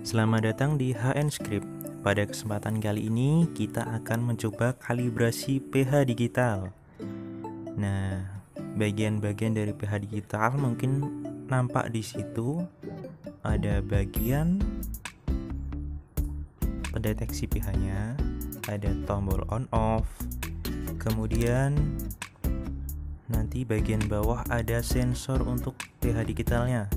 Selamat datang di HN Script. Pada kesempatan kali ini kita akan mencoba kalibrasi pH digital. Nah, bagian-bagian dari pH digital mungkin nampak di situ. Ada bagian pendeteksi pH-nya, ada tombol on off. Kemudian nanti bagian bawah ada sensor untuk pH digitalnya.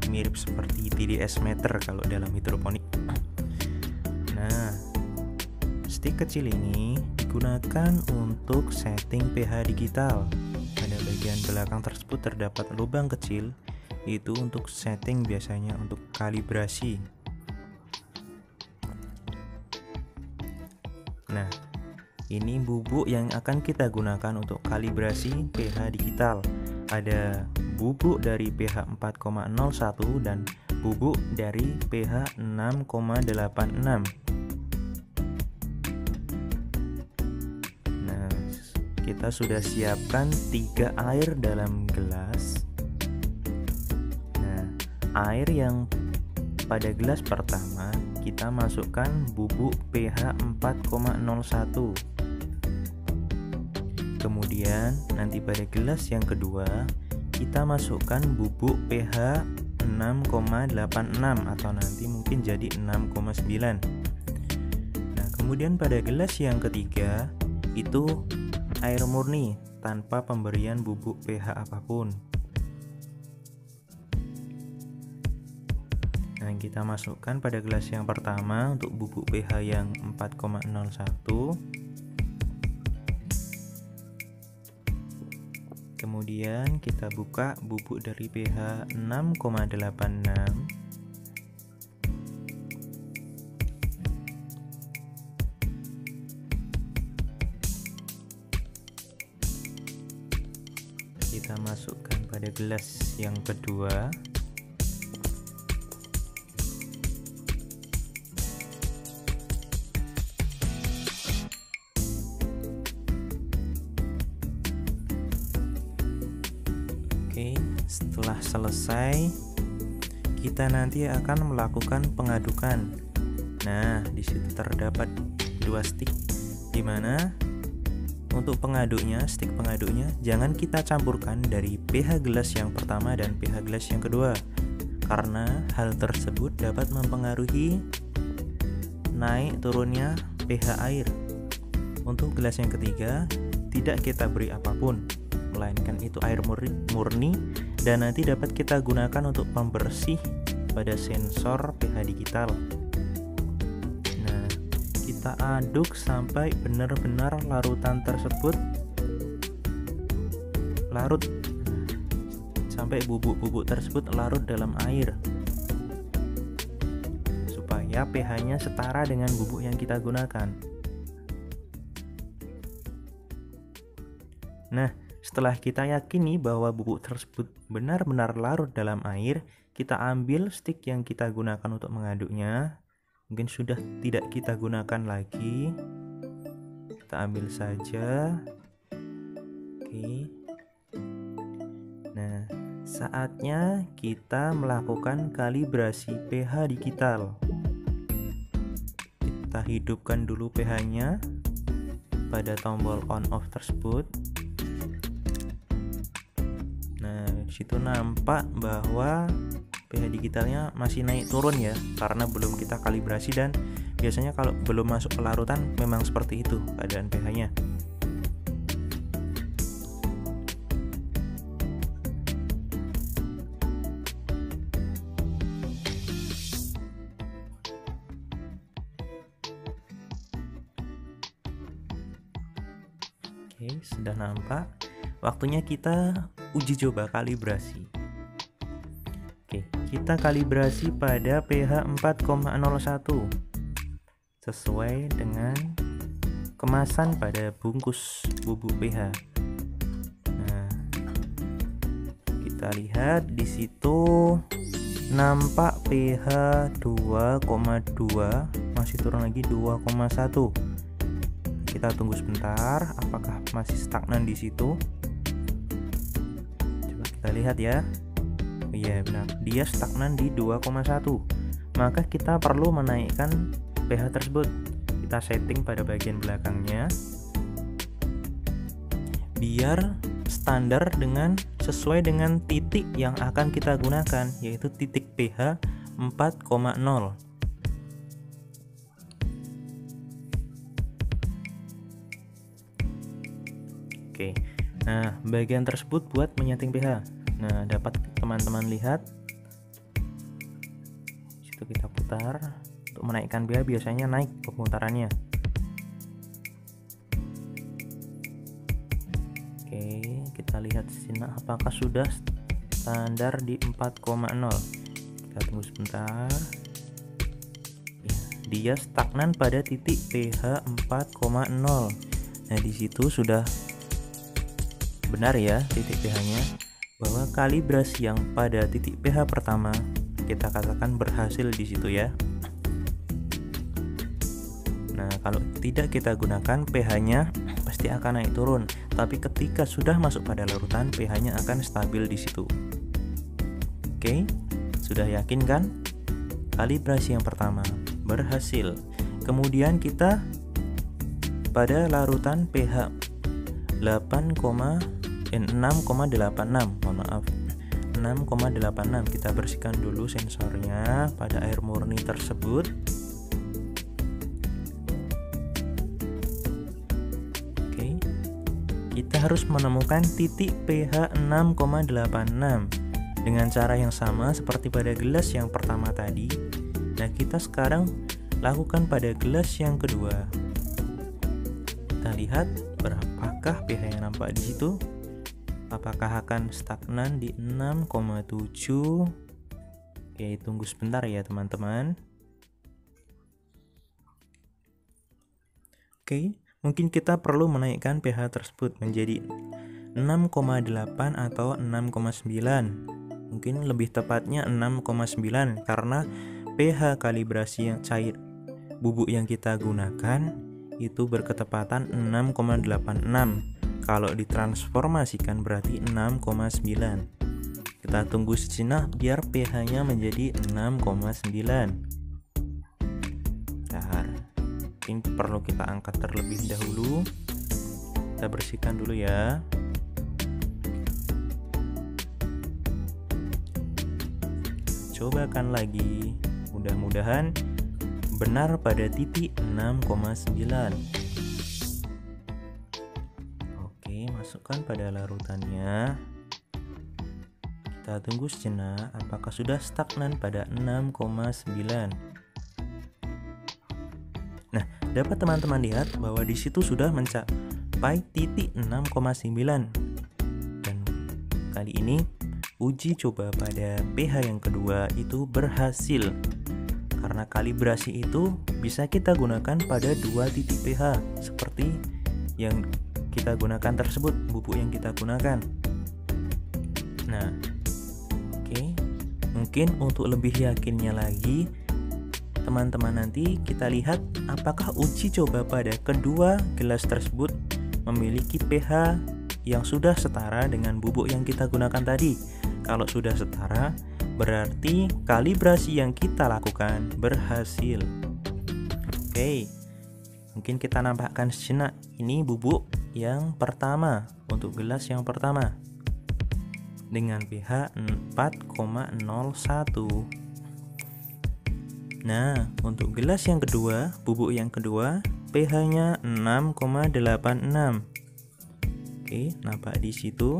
Mirip seperti TDS meter kalau dalam hidroponik. Nah, stick kecil ini digunakan untuk setting pH digital. Pada bagian belakang tersebut terdapat lubang kecil, itu untuk setting, biasanya untuk kalibrasi. Nah, ini bubuk yang akan kita gunakan untuk kalibrasi pH digital. Ada bubuk dari pH 4,01 dan bubuk dari pH 6,86. Nah, kita sudah siapkan 3 air dalam gelas. Nah, air yang pada gelas pertama kita masukkan bubuk pH 4,01. Kemudian nanti pada gelas yang kedua kita masukkan bubuk pH 6,86 atau nanti mungkin jadi 6,9. Nah, kemudian pada gelas yang ketiga itu air murni tanpa pemberian bubuk pH apapun. Nah, kita masukkan pada gelas yang pertama untuk bubuk pH yang 4,01. Kemudian kita buka bubuk dari pH 6,86. Kita masukkan pada gelas yang kedua. Setelah selesai, kita nanti akan melakukan pengadukan. Nah, di situ terdapat 2 stick, di mana untuk pengaduknya, stick pengaduknya jangan kita campurkan dari pH gelas yang pertama dan pH gelas yang kedua, karena hal tersebut dapat mempengaruhi naik turunnya pH air. Untuk gelas yang ketiga tidak kita beri apapun, melainkan itu air murni dan nanti dapat kita gunakan untuk pembersih pada sensor pH digital. Nah, kita aduk sampai benar-benar larutan tersebut larut, sampai bubuk-bubuk tersebut larut dalam air, supaya pH-nya setara dengan bubuk yang kita gunakan. Nah, setelah kita yakini bahwa bubuk tersebut benar-benar larut dalam air, kita ambil stick yang kita gunakan untuk mengaduknya. Mungkin sudah tidak kita gunakan lagi. Kita ambil saja. Oke. Nah, saatnya kita melakukan kalibrasi pH digital. Kita hidupkan dulu pH-nya pada tombol on off tersebut. Situ nampak bahwa pH digitalnya masih naik turun ya, karena belum kita kalibrasi, dan biasanya kalau belum masuk ke larutan memang seperti itu keadaan pH-nya. Oke, sudah nampak. Waktunya kita uji coba kalibrasi. Oke, kita kalibrasi pada pH 4,01 sesuai dengan kemasan pada bungkus bubuk pH. Nah, kita lihat di situ nampak pH 2,2, masih turun lagi 2,1. Kita tunggu sebentar, apakah masih stagnan di situ? Kita lihat ya. Iya benar, dia stagnan di 2,1. Maka kita perlu menaikkan pH tersebut. Kita setting pada bagian belakangnya biar standar sesuai dengan titik yang akan kita gunakan, yaitu titik pH 4,0. Oke. Nah, bagian tersebut buat menyeting pH. Nah, dapat teman-teman lihat. Situ kita putar. Untuk menaikkan pH biasanya naik pemutarannya. Oke, kita lihat sini apakah sudah standar di 4,0. Kita tunggu sebentar. Ya, dia stagnan pada titik pH 4,0. Nah, di situ sudah benar ya titik pH-nya, bahwa kalibrasi yang pada titik pH pertama kita katakan berhasil di situ ya. Nah, kalau tidak kita gunakan, pH-nya pasti akan naik turun. Tapi ketika sudah masuk pada larutan, pH-nya akan stabil di situ. Oke, sudah yakin kan? Kalibrasi yang pertama berhasil. Kemudian kita pada larutan pH 6,86, mohon maaf, 6,86. Kita bersihkan dulu sensornya pada air murni tersebut. Kita harus menemukan titik pH 6,86 dengan cara yang sama seperti pada gelas yang pertama tadi. Nah, kita sekarang lakukan pada gelas yang kedua. Kita lihat berapakah pH yang nampak di situ. Apakah akan stagnan di 6,7? Oke, tunggu sebentar ya teman-teman. Oke. Mungkin kita perlu menaikkan pH tersebut menjadi 6,8 atau 6,9. Mungkin lebih tepatnya 6,9 karena pH kalibrasi yang cair bubuk yang kita gunakan itu berketepatan 6,86. Kalau ditransformasikan berarti 6,9. Kita tunggu sejenak biar pH-nya menjadi 6,9. Ini perlu kita angkat terlebih dahulu. Kita bersihkan dulu ya. Cobakan lagi. Mudah-mudahan benar pada titik 6,9. Oke, masukkan pada larutannya. Kita tunggu sejenak apakah sudah stagnan pada 6,9. Nah, dapat teman-teman lihat bahwa di situ sudah mencapai titik 6,9. Dan kali ini uji coba pada pH yang kedua itu berhasil. Karena kalibrasi itu bisa kita gunakan pada dua titik pH seperti yang kita gunakan tersebut, bubuk yang kita gunakan. Nah, oke. Mungkin untuk lebih yakinnya lagi, teman-teman nanti kita lihat apakah uji coba pada kedua gelas tersebut memiliki pH yang sudah setara dengan bubuk yang kita gunakan tadi. Kalau sudah setara, berarti kalibrasi yang kita lakukan berhasil. Oke, mungkin kita nampakkan sejenak. Ini bubuk yang pertama untuk gelas yang pertama dengan pH 4,01. Nah, untuk gelas yang kedua, bubuk yang kedua, pH-nya 6,86. Oke, nampak di situ.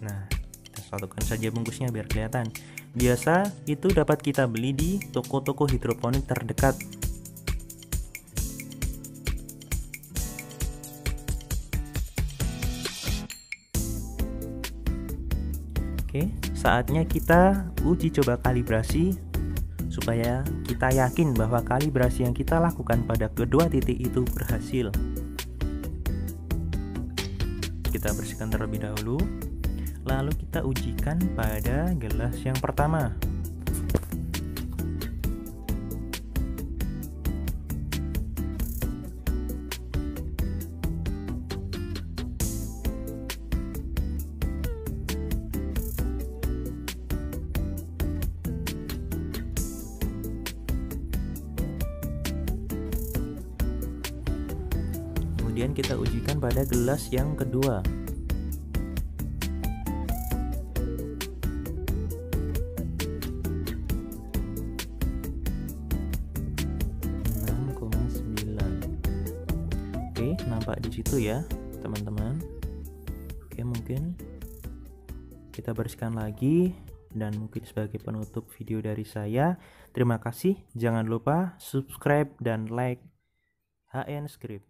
Nah, kita satukan saja bungkusnya biar kelihatan. Biasa itu dapat kita beli di toko-toko hidroponik terdekat. Oke, saatnya kita uji coba kalibrasi supaya kita yakin bahwa kalibrasi yang kita lakukan pada kedua titik itu berhasil. Kita bersihkan terlebih dahulu, lalu kita ujikan pada gelas yang pertama. Kemudian kita ujikan pada gelas yang kedua. Oke, nampak di situ ya, teman-teman. Oke, mungkin kita bersihkan lagi, dan mungkin sebagai penutup video dari saya, terima kasih. Jangan lupa subscribe dan like HN Script.